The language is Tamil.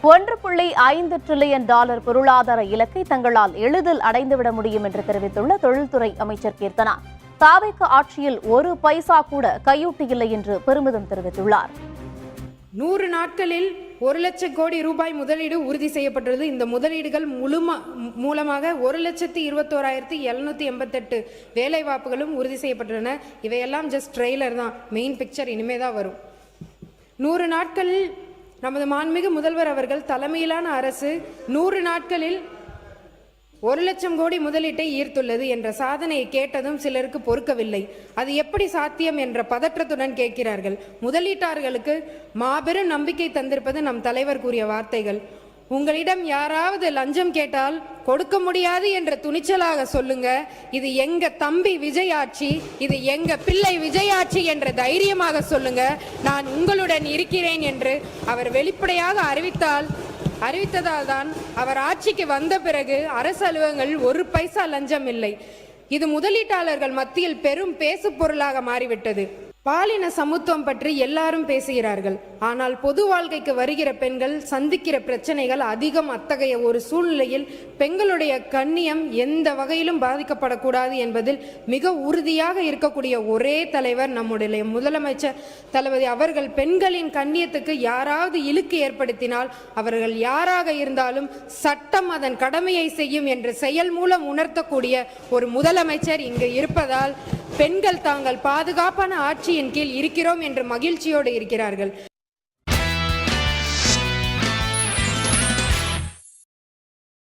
$1.5 டிரில்லியன் பொருளாதார இலக்கை தங்களால் எளிதில் அடைந்துவிட முடியும் என்று தெரிவித்துள்ள தொழில்துறை அமைச்சர் கீர்த்தனா, தாவேக ஆட்சியில் ஒரு பைசா கூட கையூட்டு என்று பெருமிதம் தெரிவித்துள்ளார். 100 நாட்களில் 1 லட்சம் கோடி ரூபாய் முதலீடு உறுதி செய்யப்பட்டுள்ளது. இந்த முதலீடுகள் மூலமாக 1,21,788 வேலைவாய்ப்புகளும் உறுதி செய்யப்பட்டுள்ளன. இவையெல்லாம் ஜஸ்ட் ட்ரெய்லர் தான், மெயின் பிக்சர் இனிமே தான் வரும். 100 நாட்களில் நமது மாண்புமிகு முதல்வர் அவர்கள் தலைமையிலான அரசு 100 நாட்களில் 1 லட்சம் கோடி முதலீட்டை ஈர்த்துள்ளது என்ற சாதனையை கேட்டதும் சிலருக்கு பொறுக்கவில்லை. அது எப்படி சாத்தியம் என்ற பதற்றத்துடன் கேட்கிறார்கள். முதலீட்டாளர்களுக்கு மாபெரும் நம்பிக்கை தந்திருப்பது நம் தலைவர் கூறிய வார்த்தைகள். உங்களிடம் யாராவது லஞ்சம் கேட்டால் கொடுக்க முடியாது என்ற துணிச்சலாக சொல்லுங்க, இது எங்க தம்பி விஜய் ஆட்சி, இது எங்க பிள்ளை விஜய் ஆட்சி என்ற தைரியமாக சொல்லுங்க, நான் உங்களுடன் இருக்கிறேன் என்று அவர் வெளிப்படையாக அறிவித்ததால் தான் அவர் ஆட்சிக்கு வந்த பிறகு அரசு அலுவலகங்கள் 1 பைசா லஞ்சம் இல்லை. இது முதலீட்டாளர்கள் மத்தியில் பெரும் பேசு பொருளாக மாறிவிட்டது. பாலின சமத்துவம் பற்றி எல்லாரும் பேசுகிறார்கள். ஆனால் பொது வாழ்க்கைக்கு வருகிற பெண்கள் சந்திக்கிற பிரச்சனைகள் அதிகம். அத்தகைய ஒரு சூழ்நிலையில் பெண்களுடைய கண்ணியம் எந்த வகையிலும் பாதிக்கப்படக்கூடாது என்பதில் மிக உறுதியாக இருக்கக்கூடிய ஒரே தலைவர் நம்முடைய முதலமைச்சர் தளபதி அவர்கள். பெண்களின் கண்ணியத்துக்கு யாராவது இழுக்கு ஏற்படுத்தினால் அவர்கள் யாராக இருந்தாலும் சட்டம் அதன் கடமையை செய்யும் என்று செயல் மூலம் உணர்த்தக்கூடிய ஒரு முதலமைச்சர் இங்கு இருப்பதால் பெண்கள் தாங்கள் பாதுகாப்பான ஆட்சியின் கீழ் இருக்கிறோம் என்று மகிழ்ச்சியோடு இருக்கிறார்கள்.